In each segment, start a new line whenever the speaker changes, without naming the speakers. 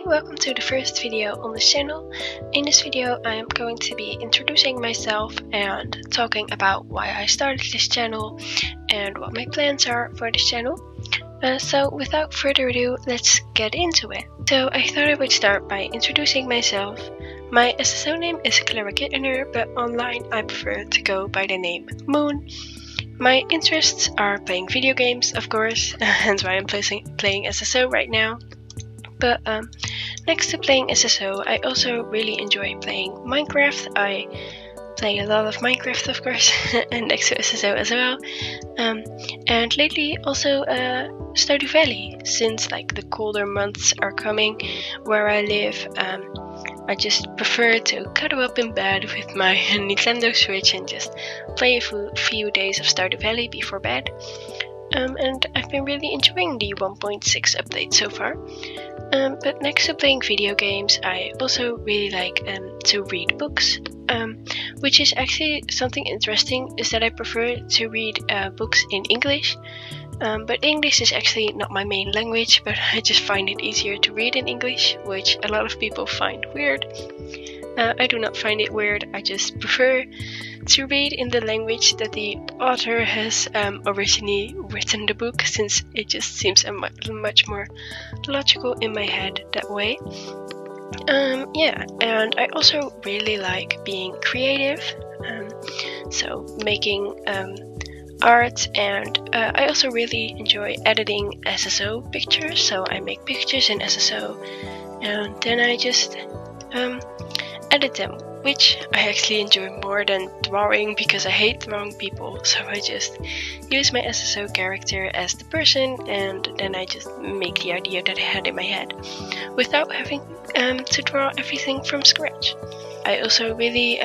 Hi, welcome to the first video on this channel. In this video I am going to be introducing myself and talking about why I started this channel and what my plans are for this channel. So without further ado, let's get into it. So I thought I would start by introducing myself. My SSO name is Clara Kittener, but online I prefer to go by the name Moon. My interests are playing video games, of course, hence why I'm playing SSO right now. But next to playing SSO, I also really enjoy playing Minecraft. I play a lot of Minecraft, of course, and next to SSO as well. And lately also Stardew Valley, since like the colder months are coming where I live. I just prefer to cuddle up in bed with my Nintendo Switch and just play a few days of Stardew Valley before bed. And I've been really enjoying the 1.6 update so far. But next to playing video games, I also really like to read books. Which is actually something interesting, is that I prefer to read books in English. But English is actually not my main language, but I just find it easier to read in English, which a lot of people find weird. I do not find it weird, I just prefer to read in the language that the author has originally written the book, since it just seems much more logical in my head that way. Yeah, and I also really like being creative, so making art, and I also really enjoy editing SSO pictures, so I make pictures in SSO and then I just edit them, which I actually enjoy more than drawing because I hate drawing people, so I just use my SSO character as the person and then I just make the idea that I had in my head without having to draw everything from scratch. I also really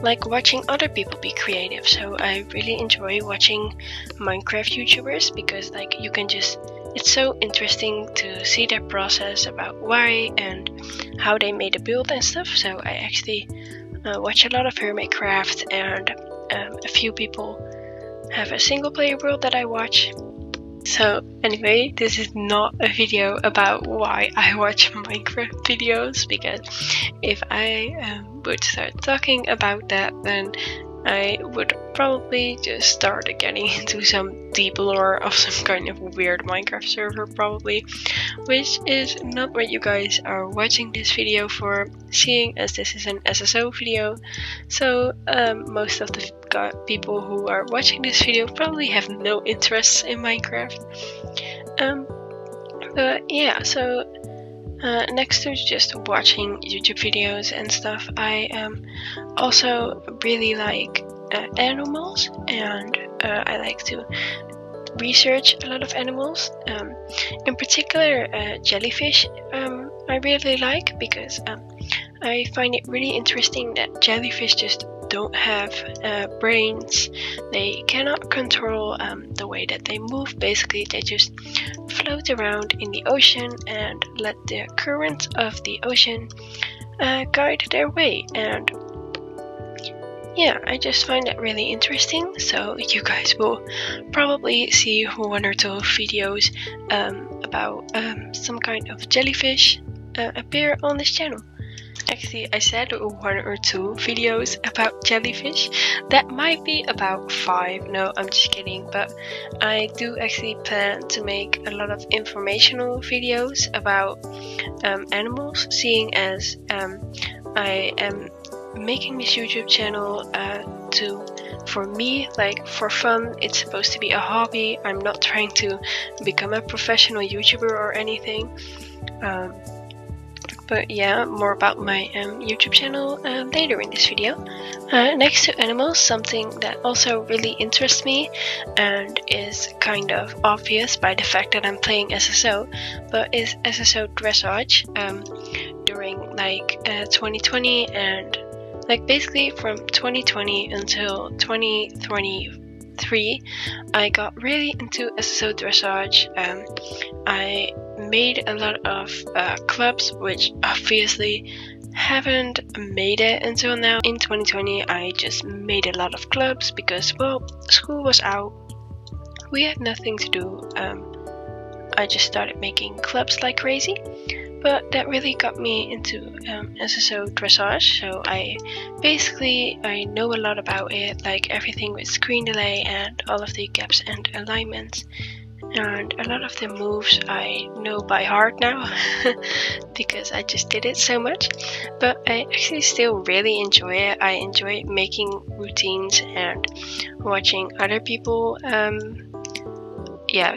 like watching other people be creative, so I really enjoy watching Minecraft YouTubers because like you can just, it's so interesting to see their process about why and how they made a build and stuff. So I actually watch a lot of Hermitcraft, and a few people have a single player world that I watch. So anyway, this is not a video about why I watch Minecraft videos, because if I would start talking about that, then I would probably just start getting into some deep lore of some kind of weird Minecraft server probably, which is not what you guys are watching this video for, seeing as this is an SSO video. So most of the people who are watching this video probably have no interest in Minecraft. But yeah, so next to just watching YouTube videos and stuff, I also really like animals, and I like to research a lot of animals. In particular, jellyfish I really like, because I find it really interesting that jellyfish just don't have brains. They cannot control the way that they move. Basically, they just float around in the ocean and let the current of the ocean guide their way. And yeah, I just find that really interesting. So you guys will probably see one or two videos about some kind of jellyfish appear on this channel. Actually, I said 1 or 2 videos about jellyfish. That might be about 5. No, I'm just kidding. But I do actually plan to make a lot of informational videos about animals, seeing as I am making this YouTube channel for me, like for fun. It's supposed to be a hobby. I'm not trying to become a professional YouTuber or anything. But yeah, more about my YouTube channel later in this video. Next to animals, something that also really interests me and is kind of obvious by the fact that I'm playing SSO, but is SSO dressage. During like 2020 and like basically from 2020 until 2023, I got really into SSO dressage. I made a lot of clubs, which obviously haven't made it until now. In 2020 I just made a lot of clubs because, well, school was out, we had nothing to do I just started making clubs like crazy. But that really got me into SSO dressage, so I know a lot about it, like everything with screen delay and all of the gaps and alignments. And a lot of the moves I know by heart now because I just did it so much. But I actually still really enjoy it. I enjoy making routines and watching other people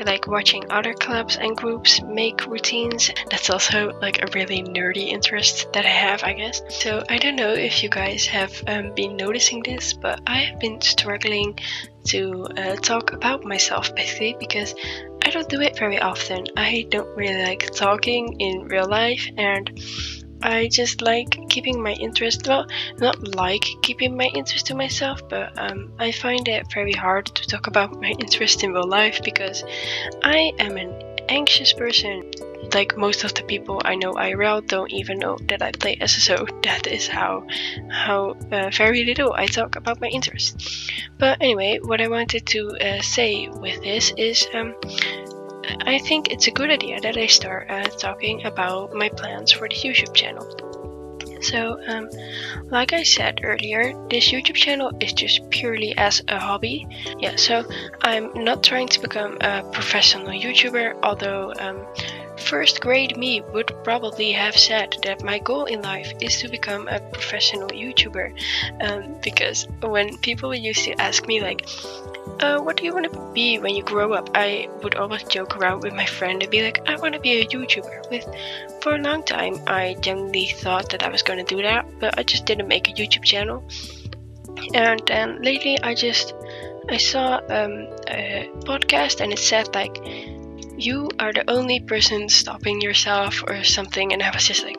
like watching other clubs and groups make routines. That's also like a really nerdy interest that I have, I guess. So I don't know if you guys have been noticing this, but I have been struggling to talk about myself basically because I don't do it very often. I don't really like talking in real life, and I just like keeping my interest, well, not like keeping my interest to myself, but I find it very hard to talk about my interest in real life because I am an anxious person. Like most of the people I know IRL don't even know that I play SSO. That is how very little I talk about my interests. But anyway, what I wanted to say with this is I think it's a good idea that I start talking about my plans for the YouTube channel. So, like I said earlier, this YouTube channel is just purely as a hobby. Yeah, so I'm not trying to become a professional YouTuber, although first grade me would probably have said that my goal in life is to become a professional YouTuber. Because when people used to ask me like, what do you want to be when you grow up? I would always joke around with my friend and be like, I want to be a YouTuber. For a long time, I genuinely thought that I was going to do that, but I just didn't make a YouTube channel. And then lately, I saw a podcast and it said like, you are the only person stopping yourself or something, and I was just like,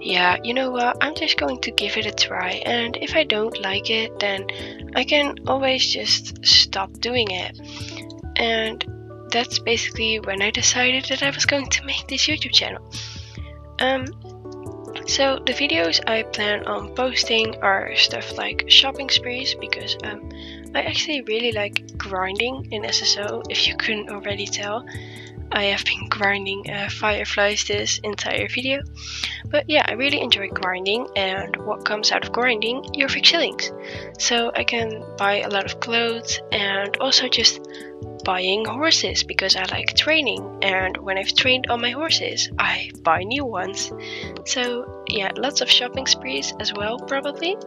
yeah, you know what, I'm just going to give it a try, and if I don't like it, then I can always just stop doing it. And that's basically when I decided that I was going to make this YouTube channel. So the videos I plan on posting are stuff like shopping sprees, because I actually really like grinding in SSO, if you couldn't already tell. I have been grinding fireflies this entire video. But yeah, I really enjoy grinding, and what comes out of grinding? Your shillings. So I can buy a lot of clothes, and also just buying horses because I like training, and when I've trained all my horses, I buy new ones. So yeah, lots of shopping sprees as well probably.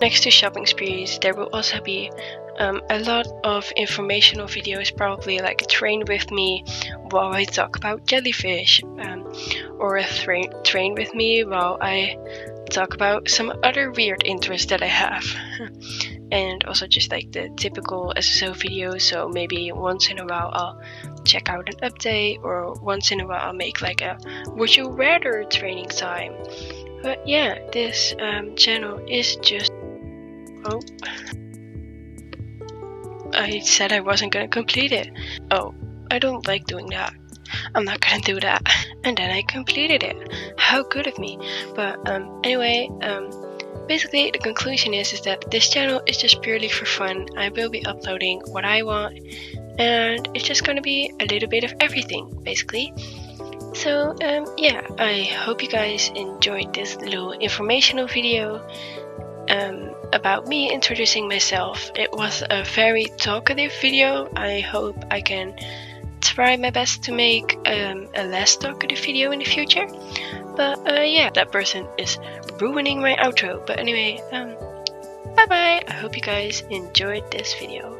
Next to shopping sprees, there will also be a lot of informational videos, probably like train with me while I talk about jellyfish, or train with me while I talk about some other weird interests that I have. And also just like the typical SSO videos, so maybe once in a while I'll check out an update, or once in a while I'll make like a would you rather training time. But yeah, this channel is just... Oh, I said I wasn't gonna complete it. Oh, I don't like doing that. I'm not gonna do that. And then I completed it. How good of me. But anyway, basically the conclusion is that this channel is just purely for fun. I will be uploading what I want, and it's just gonna be a little bit of everything, basically. So yeah, I hope you guys enjoyed this little informational video about me introducing myself. It was a very talkative video. I hope I can try my best to make a less talkative video in the future. But yeah, that person is ruining my outro. But anyway, bye bye. I hope you guys enjoyed this video.